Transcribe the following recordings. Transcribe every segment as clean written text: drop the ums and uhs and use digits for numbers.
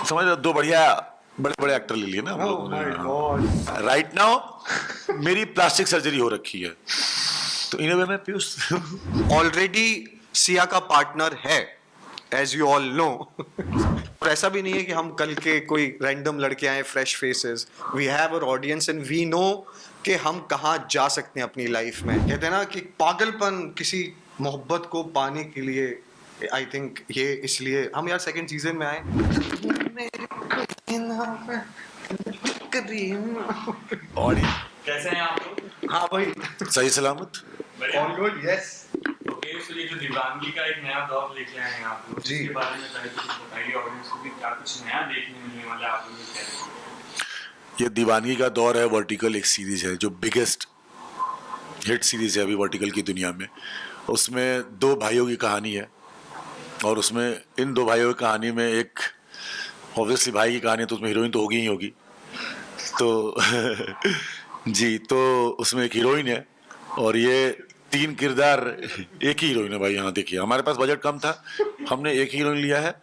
समझ रहे हो, दो बढ़िया बड़े बड़े एक्टर ले लिए ना हम लोगों ने। राइट नाउ मेरी प्लास्टिक सर्जरी हो रखी है, तो इन वे में पीयूष ऑलरेडी सिया का पार्टनर है, एज यू ऑल नो। और ऐसा भी नहीं है कि हम कल के कोई रैंडम लड़के आए fresh faces. We have our audience and we know कि हम कहाँ जा सकते हैं अपनी लाइफ में। कहते हैं ना कि पागलपन किसी मोहब्बत को पाने के लिए, आई थिंक ये इसलिए हम यार सेकंड सीजन में आए। और कैसे हैं आप लोग? हाँ भाई, सही सलामत। All good, yes. ओके, सो ये जो दीवानगी का एक नया दौर लेके आए हैं आप लोग, जी। इसके बारे में पहले कुछ बताइए ऑडियंस को कि क्या कुछ नया देखने मिलने वाला है आप लोगों को। क्या ये दीवानगी का दौर है, वर्टिकल एक सीरीज है जो बिगेस्ट हिट सीरीज है अभी वर्टिकल की दुनिया में। उसमें दो भाइयों की कहानी है, और उसमें इन दो भाइयों की कहानी में एक ऑब्वियसली भाई की कहानी है, तो उसमें हीरोइन तो होगी ही होगी। तो जी, तो उसमें एक हीरोइन है और ये तीन किरदार। एक ही हीरोइन है भाई, यहाँ देखिए हमारे पास बजट कम था, हमने एक ही हीरोइन लिया है।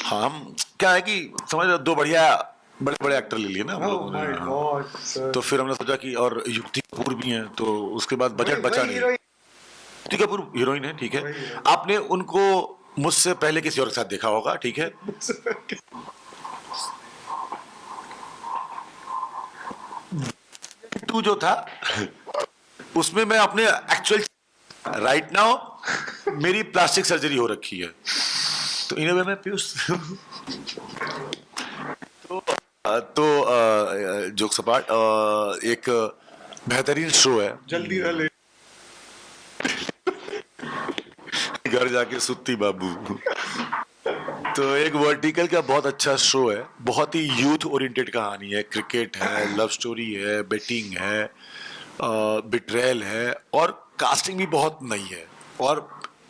हाँ, हम क्या है कि समझ रहे हो, दो बढ़िया बड़े बड़े एक्टर ले लिए ना हम लोगों ने। तो फिर हमने सोचा कि और युक्ति कपूर भी हैं, तो उसके बाद बजट बचा नहीं। युक्ति कपूर हीरोइन है, ठीक है। आपने उनको मुझसे पहले किसी और के साथ देखा होगा, ठीक है। टू जो था उसमें मैं अपने एक्चुअल राइट नाउ मेरी प्लास्टिक सर्जरी हो रखी है, तो इन वे में पीयूष तो जोक सपाट एक बेहतरीन शो है। जल्दी रह ले। घर जाके सुत्ती बाबू। तो एक वर्टिकल का बहुत अच्छा शो है, बहुत ही यूथ ओरिएंटेड कहानी है। क्रिकेट है, लव स्टोरी है, बेटिंग है, बिट्रेल है, और कास्टिंग भी बहुत नई है और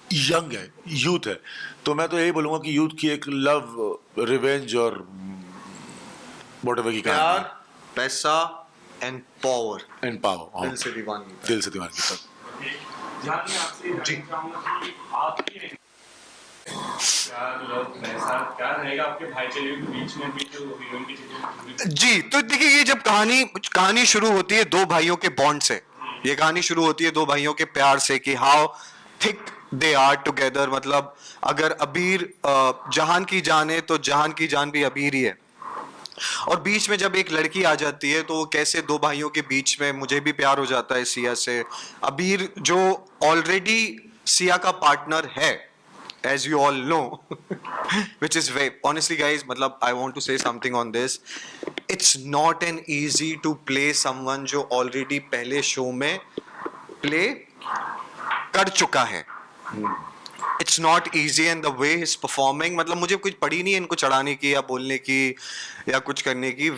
यंग है, यूथ है। तो मैं तो यही बोलूंगा कि यूथ की एक लव, रिवेंज और व्हाटएवर की प्यार, कहानी। पैसा एंड पावर, एंड पावर, दिल से दीवानगी तक। दिल से दीवानगी तक। जहाँ मैं आपसे जानना चाहूंगा कि आपके प्यार, लव, पैसा क्या रहेगा आपके भाईचारे के बीच में भी जो हीरोइन की चीजें। जी, तो देखिए, ये जब कहानी शुरू होती है दो भाइयों के बॉन्ड से, ये कहानी शुरू होती है दो भाइयों के प्यार से कि how thick they are together. मतलब अगर अबीर जहान की जान है तो जहान की जान भी अबीर ही है। और बीच में जब एक लड़की आ जाती है तो कैसे दो भाइयों के बीच में मुझे भी प्यार हो जाता है सिया से। अबीर जो ऑलरेडी सिया का पार्टनर है, as you all know, which is very honestly guys, matlab I want to say something on this. It's not an easy to play someone जो already पहले शो में play कर चुका है। It's not easy and the way he's performing, मतलब मुझे कुछ पड़ी नहीं है इनको चढ़ाने की या बोलने की या कुछ करने की।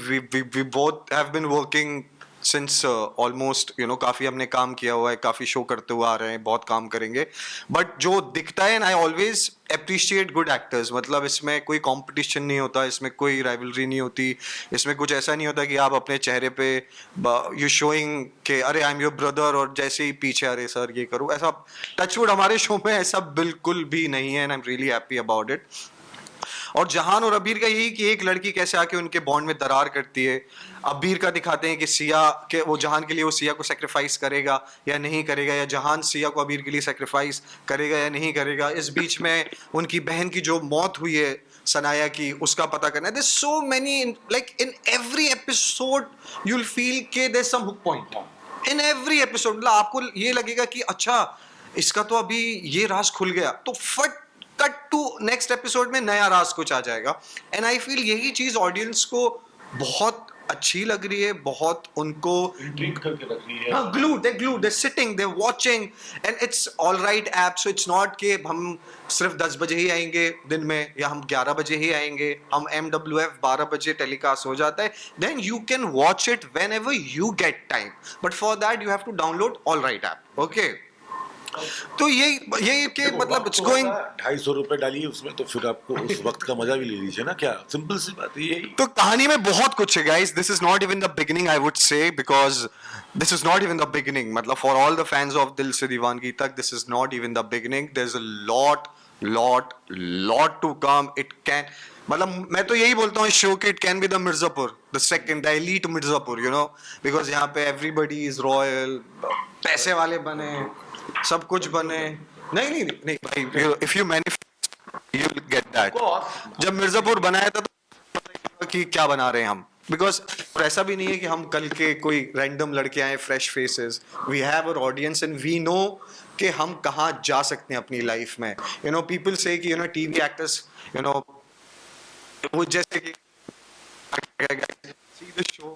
We both have been working since almost काफी हमने काम किया हुआ है, काफी शो करते हुए आ रहे हैं, बहुत काम करेंगे। बट जो दिखता है, and I always appreciate good actors, मतलब इसमें कोई कंपटीशन नहीं होता, इसमें कोई राइवलरी नहीं होती, इसमें कुछ ऐसा नहीं होता कि आप अपने चेहरे पे यू शोइंग के अरे आई एम योर ब्रदर, और जैसे ही पीछे अरे सर ये करूँ, ऐसा टचवुड हमारे शो में ऐसा बिल्कुल भी नहीं है, and I am really happy about it. और जहान और अबीर का यही कि एक लड़की कैसे आके उनके बॉन्ड में दरार करती है। अबीर का दिखाते हैं कि सिया के वो जहान के लिए वो सिया को सेक्रीफाइस करेगा या नहीं करेगा, या जहान सिया को अबीर के लिए सेक्रीफाइस करेगा या नहीं करेगा। इस बीच में उनकी बहन की जो मौत हुई है सनाया की, उसका पता करना है। There's so many, like in every episode you'll feel के there's some hook point in every episode। मतलब आपको ये लगेगा कि अच्छा इसका तो अभी ये राज खुल गया, तो फट कट टू नेक्स्ट एपिसोड में नया राज कुछ आ जाएगा। एंड आई फील यही चीज ऑडियंस को बहुत अच्छी लग रही है, बहुत उनको इंट्रिग करके रख रही है। glued, they're sitting, they're watching, and it's all right app, so it's not कि हम सिर्फ 10 बजे ही आएंगे दिन में, या हम 11 बजे ही आएंगे, हम MWF 12 बजे टेलीकास्ट हो जाता है, then you can watch it whenever you get time, but for that you have to download all right app, okay। तो ये के मतलब इट्स गोइंग 250 रुपए डालिए उसमें, तो फिर आपको उस वक्त का मजा भी ले लीजिए ना। क्या सिंपल सी बात है यही। तो कहानी में बहुत कुछ है guys, this is not even the beginning I would say, because this is not even the beginning. मतलब for all the fans of Dil Se Deewangi Tak, this is not even the beginning. There is a lot to come. It can, मतलब मैं तो यही बोलता हूँ इस show के, it can be the Mirzapur, the second, the elite Mirzapur, you know, because यहाँ पे एवरीबडी इज रॉयल, पैसे वाले बने, सब कुछ बने। नहीं नहीं नहीं भाई, if you manifest you will get that. जब मिर्जापुर बनाया था तो पता ही था कि क्या बना रहे हैं हम, बिकॉज ऐसा भी नहीं है कि हम कल के कोई रैंडम लड़के आए fresh faces, we have our audience and we know कि हम कहाँ जा सकते हैं अपनी लाइफ में। यू नो, पीपल से कि you know TV actors, you know, वो जैसे कि see the show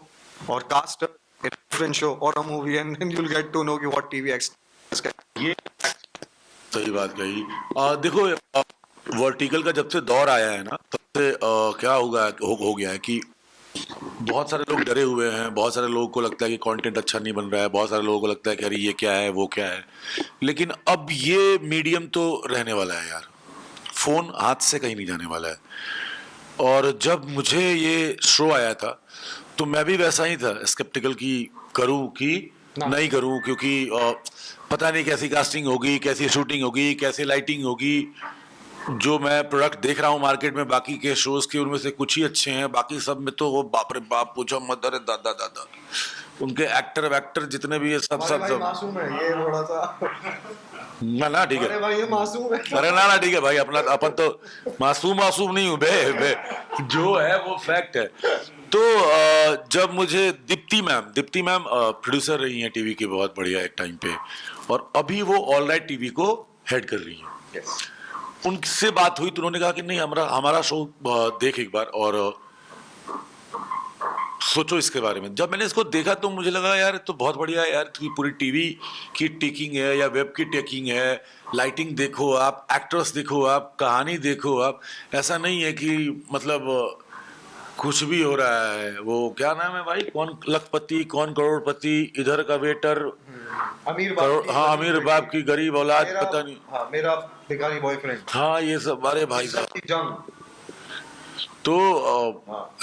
or cast a different show or a movie and then you'll get to know कि what TV actors can। ये सही बात कही। देखो, वर्टिकल का जब से दौर आया है ना, तब से क्या हो गया है कि बहुत सारे लोग डरे हुए हैं, बहुत सारे लोगों को लगता है कि कंटेंट अच्छा नहीं बन रहा है, बहुत सारे लोगों को लगता है कि अरे ये क्या है वो क्या है। लेकिन अब ये मीडियम तो रहने वाला है यार, फोन हाथ से कहीं नहीं जाने वाला है। और जब मुझे ये शो आया था तो मैं भी वैसा ही था, स्केप्टिकल की करूं कि नहीं करूं, क्योंकि पता नहीं कैसी कास्टिंग होगी, कैसी शूटिंग होगी, कैसी लाइटिंग होगी। जो मैं प्रोडक्ट देख रहा हूँ मार्केट में बाकी के शोज के, उनमें से कुछ ही अच्छे हैं, बाकी सब में तो वो बाप रे बाप पूछो मत, अरे दादा दादा, उनके एक्टर वैक्टर जितने भी है सब मासूम है ये थोड़ा सा ना ठीक है भाई, ये मासूम है। अरे ना ठीक है भाई, अपना अपन तो मासूम नहीं हूँ बे, जो है वो फैक्ट है। तो जब मुझे दीप्ति मैम प्रोड्यूसर रही हैं टीवी की बहुत बढ़िया एक टाइम पे, और अभी वो ऑल राइट टीवी को हेड कर रही हैं। उनसे बात हुई तो उन्होंने कहा कि नहीं, हमारा शो देख एक बार और सोचो इसके बारे में। जब मैंने इसको देखा तो मुझे लगा यार तो बहुत बढ़िया है यार, पूरी टीवी की टेकिंग है या वेब की टेकिंग है, लाइटिंग देखो आप, एक्टर्स देखो आप, कहानी देखो आप। ऐसा नहीं है कि मतलब कुछ भी हो रहा है। वो क्या नाम है भाई, कौन लखपति कौन करोड़पति, इधर का वेटर अमीर बाप हाँ अमीर बाप की गरीब औलाद, पता नहीं, हाँ मेरा भिखारी बॉयफ्रेंड, हाँ ये सब। अरे भाई साहब, जंग, तो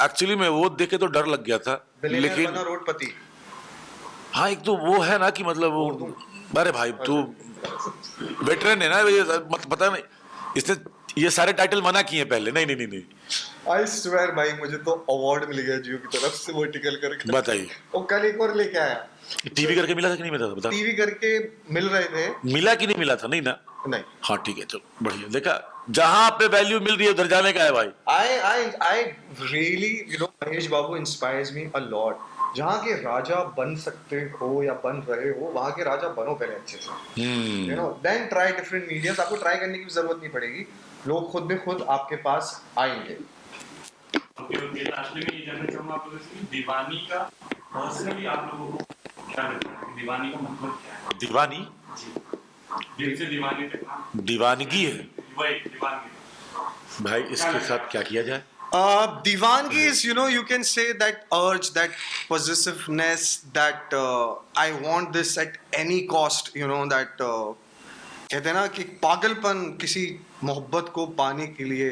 एक्चुअली में वो देखे तो डर लग गया था। लेकिन रोडपति, हाँ एक तो वो है ना कि मतलब वो, अरे भाई तू वेटरन है ना ये, पता नहीं इसने ये सारे टाइटल मना किए पहले। नहीं आई स्वेयर भाई, मुझे तो अवार्ड मिल गया जियो की तरफ से वर्टिकल करके। बताइए, वो कल एक और लेके आया। टीवी करके मिला था कि नहीं मिला था, बता। टीवी करके मिल रहे थे, मिला कि नहीं मिला था, नहीं ना? नहीं। हाँ ठीक है, चलो बढ़िया। देखा, जहां पे वैल्यू मिल रही है उधर जाने का है भाई। I really, you know, Mahesh Babu inspires me a lot। जहाँ के राजा बन सकते हो या बन रहे हो, वहाँ के राजा बनो पहले अच्छे से, you know, then try different mediums। आपको ट्राई करने की जरूरत नहीं पड़ेगी, लोग खुद ब खुद आपके पास आएंगे। ओके, लास्टली मैं ये जानना चाहूंगा आप लोगों से कि दीवानी का पर्सनली आप लोगों को क्या लगता है, दीवानी का मतलब क्या है? दीवानी, दिल से दीवानी तक दीवानगी है वही दीवानगी। भाई। इसके साथ क्या किया जाए? Divangi is, you know, you can say that urge, that possessiveness, that I want this at any cost, you know, that कहते हैं ना कि पागलपन किसी मोहब्बत को पाने के लिए।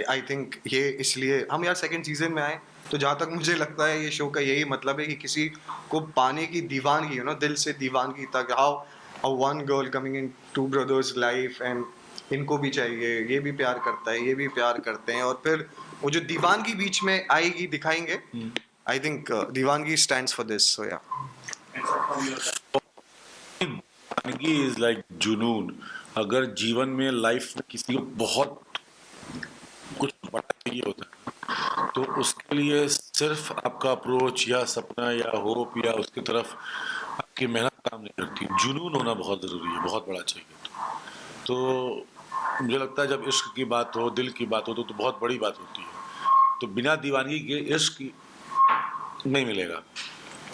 आई थिंक ये इसलिए हम यार सेकंड सीजन में आए, तो जहाँ तक मुझे लगता है ये शो का यही मतलब है कि किसी को पाने की दीवानगी, यू नो, दिल से दीवानगी तक। How a one girl coming in two brothers life and इनको भी चाहिए, ये भी प्यार करता है, ये भी प्यार करते हैं, और फिर वो जो दीवानगी बीच में आएगी दिखाएंगे। आई थिंक दीवानगी स्टैंड्स फॉर दिस, सो या। दीवानगी इज लाइक जुनून। अगर जीवन में लाइफ में किसी को बहुत कुछ बड़ा चाहिए होता है तो उसके लिए सिर्फ आपका अप्रोच या सपना या होप या उसकी तरफ आपकी मेहनत काम नहीं करती। जुनून होना बहुत ज़रूरी है, बहुत बड़ा चाहिए। तो मुझे लगता है जब इश्क की बात हो, दिल की बात हो, तो बहुत बड़ी बात होती है। तो बिना दीवानगी के इश्क नहीं मिलेगा।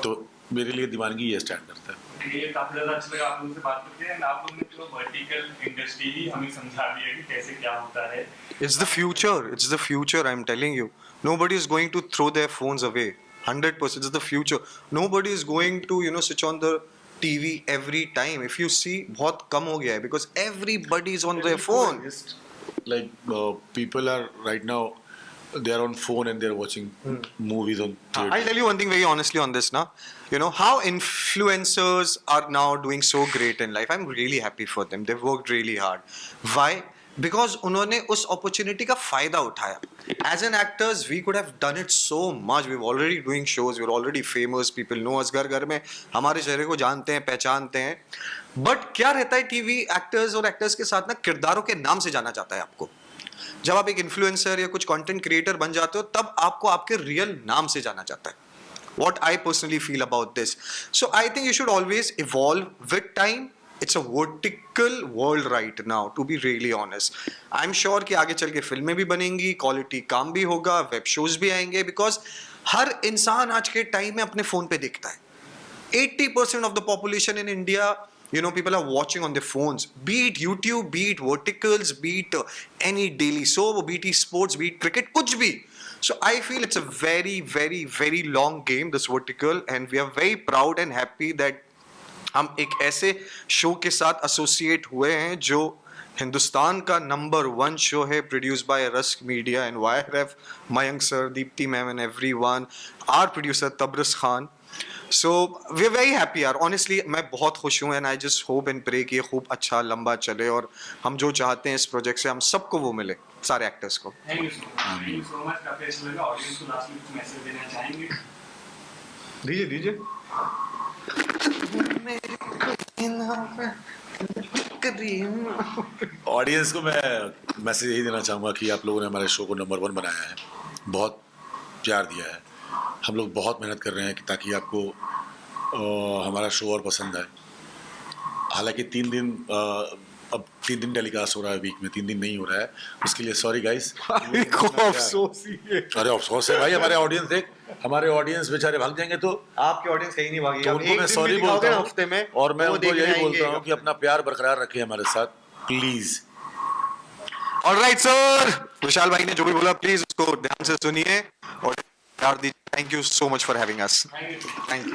तो मेरे लिए दीवानगी ये स्टैंड करता है। ये काफी ज्यादा अच्छा लगा आप लोगों से बात करके, एंड आप लोगों ने जो वर्टिकल इंडस्ट्री ही हमें समझा दिया कि कैसे क्या होता है। It's the future. It's the future. I'm telling you. Nobody is going to throw their phones away. 100%. It's the future. Nobody is going to, you know, switch on the TV every time. If you see, बहुत कम हो गया है because everybody is on their phone. Like people are right now, they are on phone and they are watching movies on theater. I'll tell you one thing very honestly on this now. You know how influencers are now doing so great in life. I'm really happy for them. They've worked really hard. Why? Because उन्होंने उस opportunity का फायदा उठाया. As an actors we could have done it so much. We already doing shows, we are already famous, people know us, घर घर में हमारे चेहरे को जानते हैं, पहचानते हैं. बट क्या रहता है टीवी एक्टर्स और एक्टर्स के साथ ना, किरदारों के नाम से जाना जाता है आपको. जब आप एक इन्फ्लुएंसर या कुछ कंटेंट क्रिएटर बन जाते हो तब आपको आपके रियल नाम से जाना जाता है. What I personally feel about this. So I think you should always evolve with time. It's a vertical world right now, to be really honest. I'm sure कि आगे चल के फिल्में भी बनेंगी, क्वालिटी काम भी होगा, वेब शोज भी आएंगे, बिकॉज हर इंसान आज के टाइम में अपने फोन पे देखता है. 80% of the population in India, you know, people are watching on their phones. Be it YouTube, be it verticals, be it any daily soap, be it sports, be it cricket, कुछ भी. So I feel it's a very, very, very long game, this vertical, and we are very proud and happy that हम एक ऐसे show के साथ associate हुए हैं जो हिंदुस्तान का नंबर 1 शो है, produced by Rusk Media and YRF, Mayank sir, Deepti ma'am and everyone, our producer Tabras Khan. So we are very happy यार, ऑनेस्टली मैं बहुत खुश हूँ, and I just hope and pray कि ये खूब अच्छा लंबा चले और हम जो चाहते हैं इस प्रोजेक्ट से हम सबको वो मिले, सारे एक्टर्स को. Thank you so much. काफी अच्छा लगा. ऑडियंस को लास्ट में कुछ मैसेज देना चाहेंगे? दीजिए. ऑडियंस को मैं मैसेज यही देना चाहूँगा कि आप लोगों ने हमारे शो को नंबर 1 बनाया है, बहुत प्यार दिया है. हम लोग बहुत मेहनत कर रहे हैं कि ताकि आपको हमारा शो और पसंद आए. हालांकि 3 दिन अब 3 दिन टेलीकास्ट हो रहा है वीक में, 3 दिन नहीं हो रहा है, उसके लिए सॉरी गाइस. अफसोस ही है. अरे अफसोस है भाई, हमारे ऑडियंस बेचारे भाग जाएंगे तो आपके ऑडियंस कहीं नहीं भागी. तो आप उनको एक मैं दिन सॉरी भी दिखाओगे बोलता ना हूँ हफ्ते में, और मैं वो उनको देखने यही आएंगे. बोलता हूँ कि अपना प्यार बरकरार रखें हमारे साथ प्लीज. ऑलराइट सर, विशाल भाई ने जो भी बोला प्लीज उसको ध्यान से सुनिए और प्यार दीजिए. Thank you so much for having us. Thank you. Thank you.